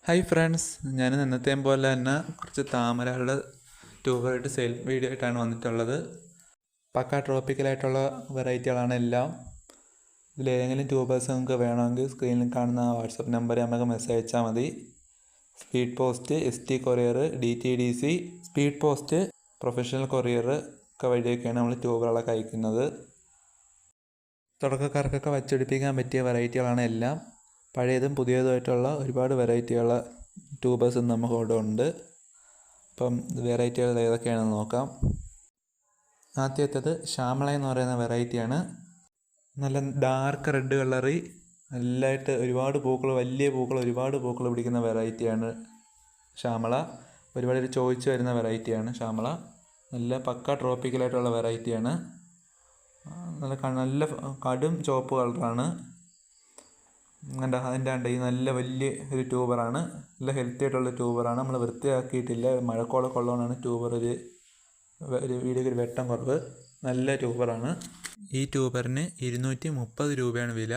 Hi friends, ഞാൻ എന്നത്തെയും പോലെ തന്നെ കുറച്ച് താമരകളുടെ ട്യൂബറായിട്ട് സെയിൽ വീഡിയോ ആയിട്ടാണ് വന്നിട്ടുള്ളത്. പക്ക ട്രോപ്പിക്കലായിട്ടുള്ള വെറൈറ്റികളാണ് എല്ലാം. ഇതിലേതെങ്കിലും ട്യൂബേഴ്സ് നിങ്ങൾക്ക് വേണമെങ്കിൽ സ്ക്രീനിൽ കാണുന്ന വാട്സപ്പ് നമ്പറിൽ നമുക്ക് മെസ്സേജ് അയച്ചാൽ മതി. Speed post, ST courier, DTDC, speed post, professional courier ഒക്കെ വഴിയൊക്കെയാണ് നമ്മൾ ട്യൂബറുകളൊക്കെ അയക്കുന്നത്. തുടക്കക്കാർക്കൊക്കെ വച്ചടിപ്പിക്കാൻ പറ്റിയ വെറൈറ്റികളാണ് എല്ലാം. പഴയതും പുതിയതുമായിട്ടുള്ള ഒരുപാട് വെറൈറ്റിയുള്ള ട്യൂബേഴ്സും നമുക്കിവിടെ ഉണ്ട്. അപ്പം വെറൈറ്റികൾ ഏതൊക്കെയാണെന്ന് നോക്കാം. ആദ്യത്തേത് ശ്യാമള എന്ന് പറയുന്ന വെറൈറ്റിയാണ്. നല്ല ഡാർക്ക് റെഡ് കളറിൽ നല്ലതായിട്ട് ഒരുപാട് പൂക്കൾ, വലിയ പൂക്കൾ, ഒരുപാട് പൂക്കൾ പിടിക്കുന്ന വെറൈറ്റിയാണ് ശ്യാമള. ഒരുപാട് പേര് ചോദിച്ചു വരുന്ന വെറൈറ്റിയാണ് ശ്യാമള. നല്ല പക്ക ട്രോപ്പിക്കലായിട്ടുള്ള വെറൈറ്റിയാണ്. നല്ല കടും ചുവപ്പ് കളറാണ്. അതിൻ്റെ ഈ നല്ല വലിയ ഒരു ട്യൂബറാണ്. നല്ല ഹെൽത്തി ആയിട്ടുള്ള ട്യൂബറാണ്. നമ്മൾ വൃത്തിയാക്കിയിട്ടില്ല, മഴക്കോളൊക്കെ ഉള്ളതുകൊണ്ടാണ് ട്യൂബർ ഒരു വീഡിയോയ്ക്ക് ഒരു വെട്ടം കുറവ്. നല്ല ട്യൂബറാണ്. ഈ ട്യൂബറിന് 230 രൂപയാണ് വില.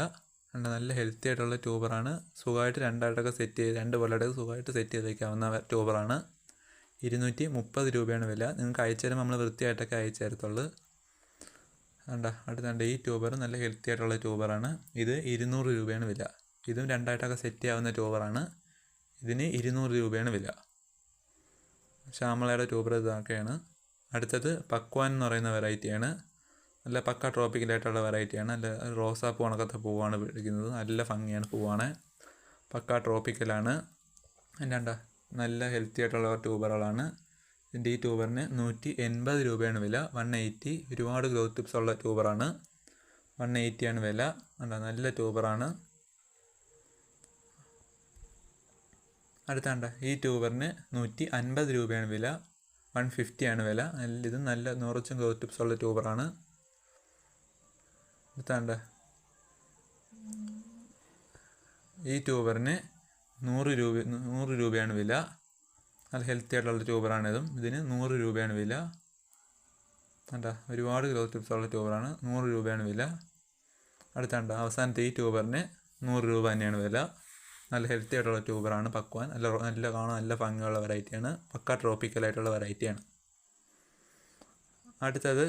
നല്ല ഹെൽത്തി ആയിട്ടുള്ള ട്യൂബറാണ്. സുഖമായിട്ട് രണ്ടായിട്ടൊക്കെ സെറ്റ് ചെയ്ത്, രണ്ട് കൊല്ലമായിട്ട് സുഖമായിട്ട് സെറ്റ് ചെയ്ത് വയ്ക്കാവുന്ന ട്യൂബറാണ്. 230 രൂപയാണ് വില. നിങ്ങൾക്ക് അയച്ചു തരുമ്പോൾ നമ്മൾ വൃത്തിയായിട്ടൊക്കെ അയച്ചു തരത്തുള്ളൂ. അടുത്തുണ്ട് ഈ ട്യൂബർ നല്ല ഹെൽത്തി ആയിട്ടുള്ള ട്യൂബറാണ്. ഇത് 200 രൂപയാണ് വില. ഇതും രണ്ടായിട്ടൊക്കെ സെറ്റ് ചെയ്യാവുന്ന ട്യൂബറാണ്. ഇതിന് 200 രൂപയാണ് വില. ശ്യാമളയുടെ ട്യൂബർ ഇതൊക്കെയാണ്. അടുത്തത് പക്വാൻ എന്ന് പറയുന്ന വെറൈറ്റിയാണ്. നല്ല പക്ക ട്രോപ്പിക്കലായിട്ടുള്ള വെറൈറ്റിയാണ്. നല്ല റോസാപ്പൂ കണക്കത്തെ പൂവാണ് പിടിക്കുന്നത്. നല്ല ഭംഗിയാണ് പൂവാണ്. പക്ക ട്രോപ്പിക്കലാണ്. നല്ല ഹെൽത്തി ആയിട്ടുള്ള ട്യൂബറുകളാണ്. ഇതിൻ്റെ ഈ ട്യൂബറിന് 180 രൂപയാണ് വില. 180. ഒരുപാട് ഗ്രോത്ത് ടിപ്സ് ഉള്ള ട്യൂബറാണ്. 180 ആണ് വില. നല്ല ട്യൂബറാണ്. അടുത്ത ഈ ട്യൂബറിന് 150 രൂപയാണ് വില. 150 ആണ് വില. ഇതും നല്ല നിറച്ചും ഗ്രോത്ത് ടിപ്സ് ഉള്ള ട്യൂബറാണ്. അടുത്ത ഈ ട്യൂബറിന് 100 രൂപയാണ് വില. നല്ല ഹെൽത്തി ആയിട്ടുള്ള ട്യൂബറാണിതും. ഇതിന് 100 രൂപയാണ് വില. ഒരുപാട് ഗ്രോത്ത് ടിപ്സ് ഉള്ള ട്യൂബറാണ്. 100 രൂപയാണ് വില. അടുത്ത അവസാനത്തെ ഈ ട്യൂബറിന് 100 രൂപ തന്നെയാണ് വില. നല്ല ഹെൽത്തി ആയിട്ടുള്ള ട്യൂബറാണ് പക്വാൻ. നല്ല കാണാൻ നല്ല ഭംഗിയുള്ള വെറൈറ്റിയാണ്. പക്ക ട്രോപ്പിക്കലായിട്ടുള്ള വെറൈറ്റിയാണ്. അടുത്തത്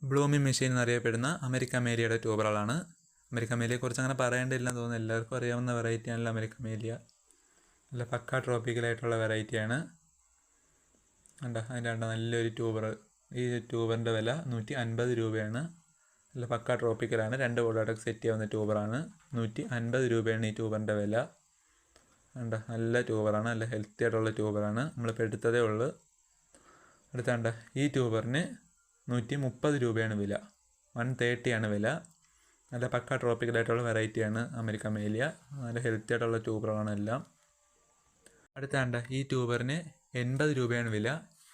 ബ്ലൂമിംഗ് മെഷീൻ എന്നറിയപ്പെടുന്ന അമേരിക്കൻ മേലിയയുടെ ട്യൂബറുകളാണ്. അമേരിക്കൻ മേലിയെക്കുറിച്ച് അങ്ങനെ പറയേണ്ടില്ലെന്ന് തോന്നുന്നു. എല്ലാവർക്കും അറിയാവുന്ന വെറൈറ്റിയാണല്ലോ അമേരിക്കൻ മേലിയ. നല്ല പക്ക ട്രോപ്പിക്കലായിട്ടുള്ള വെറൈറ്റിയാണ്. അതിൻ്റെ നല്ലൊരു ട്യൂബർ. ഈ ട്യൂബറിൻ്റെ വില 150 രൂപയാണ്. നല്ല പക്ക ട്രോപ്പിക്കലാണ്. രണ്ട് ബോർഡായിട്ടൊക്കെ സെറ്റ് ചെയ്യാവുന്ന ട്യൂബറാണ്. 150 രൂപയാണ് ഈ ട്യൂബറിൻ്റെ വില. നല്ല ട്യൂബറാണ്. നല്ല ഹെൽത്തി ആയിട്ടുള്ള ട്യൂബറാണ്. നമ്മളിപ്പോൾ എടുത്തതേ ഉള്ളൂ. അടുത്ത ഈ ട്യൂബറിന് 130 രൂപയാണ് വില. 130 ആണ് വില. നല്ല പക്ക ട്രോപ്പിക്കലായിട്ടുള്ള വെറൈറ്റിയാണ് അമേരിക്കൻ മേലിയ. നല്ല ഹെൽത്തി ആയിട്ടുള്ള ട്യൂബറാണ് എല്ലാം. അടുത്ത ഈ ട്യൂബറിന് 80 രൂപയാണ് വില.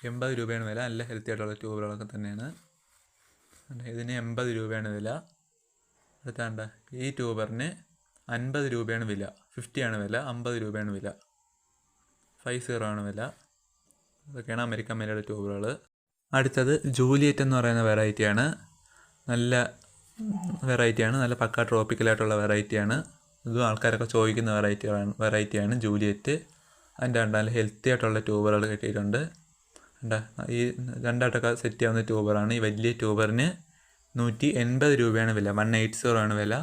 80 രൂപയാണ് വില. നല്ല ഹെൽത്തി ആയിട്ടുള്ള ട്യൂബറുകളൊക്കെ തന്നെയാണ്. ഇതിന് 80 രൂപയാണ് വില. അടുത്ത ഈ ട്യൂബറിന് 50 രൂപയാണ് വില. 50 ആണ് വില. 50 രൂപയാണ് വില. 50 ആണ് വില. ഇതൊക്കെയാണ് അമേരിക്കൻ മേലിയുടെ ട്യൂബറുകൾ. അടുത്തത് ജൂലിയറ്റ് എന്ന് പറയുന്ന വെറൈറ്റിയാണ്. നല്ല വെറൈറ്റിയാണ്. നല്ല പക്ക ട്രോപ്പിക്കലായിട്ടുള്ള വെറൈറ്റിയാണ്. ഇതും ആൾക്കാരൊക്കെ ചോദിക്കുന്ന വെറൈറ്റിയാണ് ജൂലിയറ്റ്. അതിൻ്റെ നല്ല ഹെൽത്തി ആയിട്ടുള്ള ട്യൂബറുകൾ കിട്ടിയിട്ടുണ്ട്. ഈ രണ്ടായിട്ടൊക്കെ സെറ്റ് ചെയ്യാവുന്ന ട്യൂബറാണ്. ഈ വലിയ ട്യൂബറിന് 180 രൂപയാണ് വില. 180 ആണ് വില.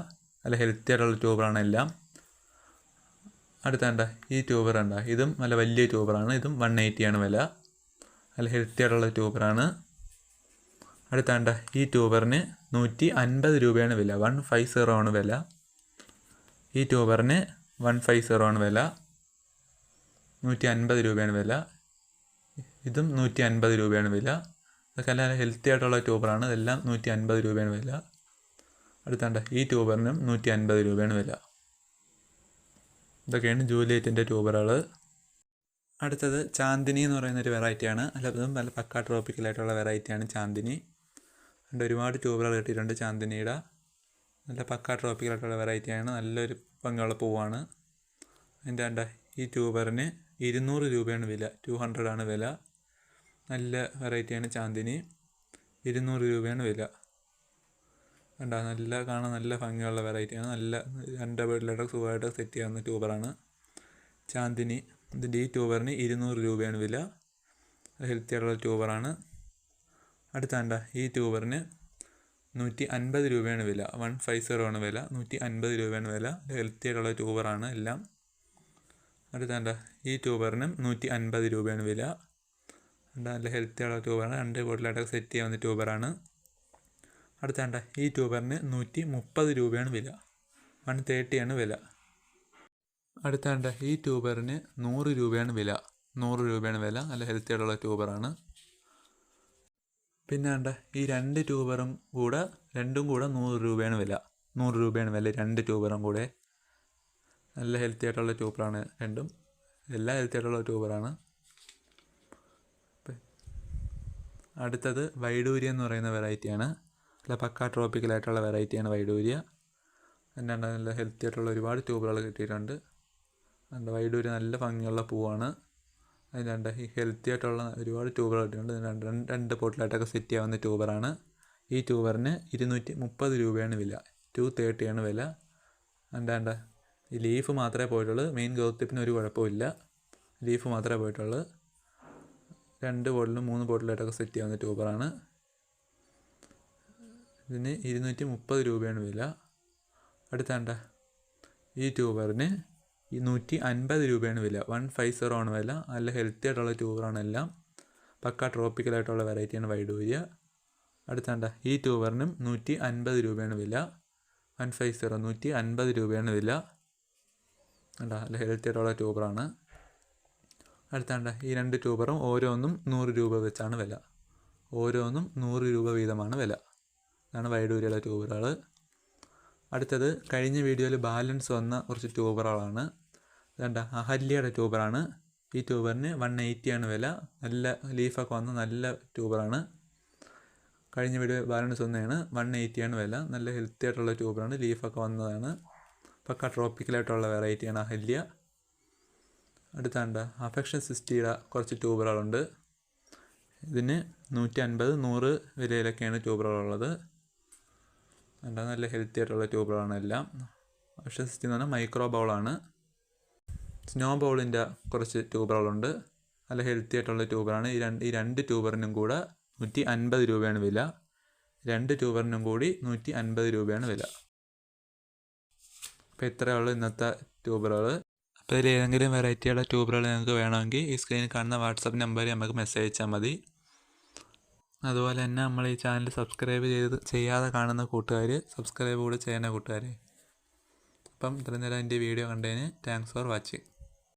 നല്ല ഹെൽത്തി ആയിട്ടുള്ള ട്യൂബറാണ് എല്ലാം. അടുത്ത ഈ ട്യൂബർ ഇതും നല്ല വലിയ ട്യൂബറാണ്. ഇതും 180 ആണ് വില. നല്ല ഹെൽത്തി ആയിട്ടുള്ള ട്യൂബറാണ്. അടുത്ത ഈ ട്യൂബറിന് 150 രൂപയാണ് വില. 150 ആണ് വില. ഈ ട്യൂബറിന് 150 ആണ് വില. 150 രൂപയാണ് വില. ഇതും 150 രൂപയാണ് വില. ഇതൊക്കെ നല്ല ഹെൽത്തി ആയിട്ടുള്ള ട്യൂബറാണ്. ഇതെല്ലാം 150 രൂപയാണ് വില. അടുത്ത ഈ ട്യൂബറിനും 150 രൂപയാണ് വില. ഇതൊക്കെയാണ് ജൂലിയറ്റിൻ്റെ ട്യൂബറുകൾ. അടുത്തത് ചാന്ദിനി എന്ന് പറയുന്നൊരു വെറൈറ്റിയാണ്. അതും നല്ല പക്ക ട്രോപ്പിക്കലായിട്ടുള്ള വെറൈറ്റിയാണ് ചാന്ദിനി. ഒരുപാട് ട്യൂബറുകൾ കിട്ടിയിട്ടുണ്ട് ചാന്ദിനിയുടെ. നല്ല പക്ക ട്രോപ്പിക്കലായിട്ടുള്ള വെറൈറ്റിയാണ്. നല്ലൊരു ഭംഗിയുള്ള പൂവാണ്. അതിൻ്റെ ഈ ട്യൂബറിന് 200 രൂപയാണ് വില. 200 ആണ് വില. നല്ല വെറൈറ്റിയാണ് ചാന്ദിനി. 200 രൂപയാണ് വില. നല്ല കാണാൻ നല്ല ഭംഗിയുള്ള വെറൈറ്റിയാണ്. നല്ല രണ്ട് വീട്ടിലോട്ട് സുഖമായിട്ട് സെറ്റ് ചെയ്യാവുന്ന ട്യൂബറാണ് ചാന്ദിനി. ഇതിൻ്റെ ഈ ട്യൂബറിന് 200 രൂപയാണ് വില. ഹെൽത്തി ആയിട്ടുള്ള ട്യൂബറാണ്. അടുത്താണ്ട ഈ ട്യൂബറിന് 150 രൂപയാണ് വില. 150 ആണ് വില. 150 രൂപയാണ് വില. ഹെൽത്തി ആയിട്ടുള്ള ട്യൂബറാണ് എല്ലാം. അടുത്താണ്ട ഈ ട്യൂബറിനും 150 രൂപയാണ് വില. നല്ല ഹെൽത്തി ആയിട്ടുള്ള ട്യൂബറാണ്. 2 ബോട്ടിലായിട്ടൊക്കെ സെറ്റ് ചെയ്യാവുന്ന ട്യൂബറാണ്. അടുത്താണ്ട ഈ ട്യൂബറിന് 130 രൂപയാണ് വില. 130 ആണ് വില. അടുത്താണ്ട ഈ ട്യൂബറിന് 100 രൂപയാണ് വില. 100 രൂപയാണ് വില. നല്ല ഹെൽത്തി ആയിട്ടുള്ള ട്യൂബറാണ്. പിന്നെ ഈ രണ്ട് ട്യൂബറും കൂടെ രണ്ടും കൂടെ 100 രൂപയാണ് വില. 100 രൂപയാണ് വില 2 ട്യൂബറും കൂടെ. നല്ല ഹെൽത്തി ആയിട്ടുള്ള ട്യൂബറാണ് രണ്ടും. എല്ലാം ഹെൽത്തി ആയിട്ടുള്ള ട്യൂബറാണ്. അടുത്തത് വൈഡൂര്യ എന്ന് പറയുന്ന വെറൈറ്റിയാണ്. നല്ല പക്ക ട്രോപ്പിക്കലായിട്ടുള്ള വെറൈറ്റിയാണ് വൈഡൂര്യ. എന്നാണ്ട് നല്ല ഹെൽത്തി ആയിട്ടുള്ള ഒരുപാട് ട്യൂബറുകൾ കിട്ടിയിട്ടുണ്ട്. വൈഡൂര്യ നല്ല ഭംഗിയുള്ള പൂവാണ്. അതിന് ഈ ഹെൽത്തി ആയിട്ടുള്ള ഒരുപാട് ട്യൂബറുകൾ കിട്ടിയിട്ടുണ്ട്. 2 പോട്ടിലായിട്ടൊക്കെ സെറ്റ് ചെയ്യാവുന്ന ട്യൂബറാണ്. ഈ ട്യൂബറിന് 230 രൂപയാണ് വില. 230 ആണ് വില. ഈ ലീഫ് മാത്രമേ പോയിട്ടുള്ളൂ. മെയിൻ ഗ്രോത്ത് ടിപ്പിന് ഒരു കുഴപ്പമില്ല. ലീഫ് മാത്രമേ പോയിട്ടുള്ളൂ. 2 ബോട്ടിലും 3 ബോട്ടിലായിട്ടൊക്കെ സെറ്റ് ചെയ്യാവുന്ന ട്യൂബറാണ്. ഇതിന് 230 രൂപയാണ് വില. അടുത്താണ്ട ഈ ട്യൂബറിന് 150 രൂപയാണ് വില. 150 ആണ് വില. നല്ല ഹെൽത്തി ആയിട്ടുള്ള ട്യൂബറാണ് എല്ലാം. പക്ക ട്രോപ്പിക്കലായിട്ടുള്ള വെറൈറ്റിയാണ് വൈഡൂര്യ. അടുത്താണ്ട ഈ ട്യൂബറിനും 150 രൂപയാണ് വില. 150 150 രൂപയാണ് വില. നല്ല ഹെൽത്തി ആയിട്ടുള്ള ട്യൂബറാണ്. അടുത്താണ്ട ഈ 2 ട്യൂബറും ഓരോന്നും 100 രൂപ വെച്ചാണ് വില. ഓരോന്നും 100 രൂപ വീതമാണ് വില. ഇതാണ് വൈഡൂര്യയുടെ ട്യൂബറുകൾ. അടുത്തത് കഴിഞ്ഞ വീഡിയോയിൽ ബാലൻസ് വന്ന കുറച്ച് ട്യൂബറുകളാണ്. അഹല്യയുടെ ട്യൂബറാണ്. ഈ ട്യൂബറിന് 180 ആണ് വില. നല്ല ലീഫൊക്കെ വന്ന നല്ല ട്യൂബറാണ്. കഴിഞ്ഞ വീഡിയോ ബാലൻസ് വന്നതാണ്. 180 ആണ് വില. നല്ല ഹെൽത്തി ആയിട്ടുള്ള ട്യൂബറാണ്. ലീഫൊക്കെ വന്നതാണ്. പക്ക ട്രോപ്പിക്കലായിട്ടുള്ള വെറൈറ്റിയാണ് അഹല്യ. അടുത്താണ്ട് അഫെക്ഷൻ 60യുടെ കുറച്ച് ട്യൂബറുകളുണ്ട്. ഇതിന് 150 100 വിലയിലൊക്കെയാണ് ട്യൂബറുകളുള്ളത്. നല്ല ഹെൽത്തി ആയിട്ടുള്ള ട്യൂബറുകളാണ് എല്ലാം. അഫെക്ഷൻ 60 എന്ന് പറഞ്ഞാൽ മൈക്രോ ബൗളാണ്. സ്നോ ബൗളിൻ്റെ കുറച്ച് ട്യൂബറുകളുണ്ട്. നല്ല ഹെൽത്തി ആയിട്ടുള്ള ട്യൂബറാണ്. ഈ രണ്ട് ട്യൂബറിനും കൂടെ 150 രൂപയാണ് വില. 2 ട്യൂബറിനും കൂടി 150 രൂപയാണ് വില. അപ്പോൾ ഇത്രയുള്ള ഇന്നത്തെ ട്യൂബറുകൾ. അപ്പോൾ ഇതിൽ ഏതെങ്കിലും വെറൈറ്റിയുള്ള ട്യൂബറുകൾ നിങ്ങൾക്ക് വേണമെങ്കിൽ ഈ സ്ക്രീനിൽ കാണുന്ന വാട്സപ്പ് നമ്പറിൽ നമുക്ക് മെസ്സേജ് അയച്ചാൽ മതി. അതുപോലെ തന്നെ നമ്മൾ ഈ ചാനൽ സബ്സ്ക്രൈബ് ചെയ്യാതെ കാണുന്ന കൂട്ടുകാർ സബ്സ്ക്രൈബ് കൂടെ ചെയ്യുന്ന കൂട്ടുകാർ. അപ്പം ഇത്രയും നേരം എൻ്റെ വീഡിയോ കണ്ടതിന് താങ്ക്സ് ഫോർ വാച്ചിങ്.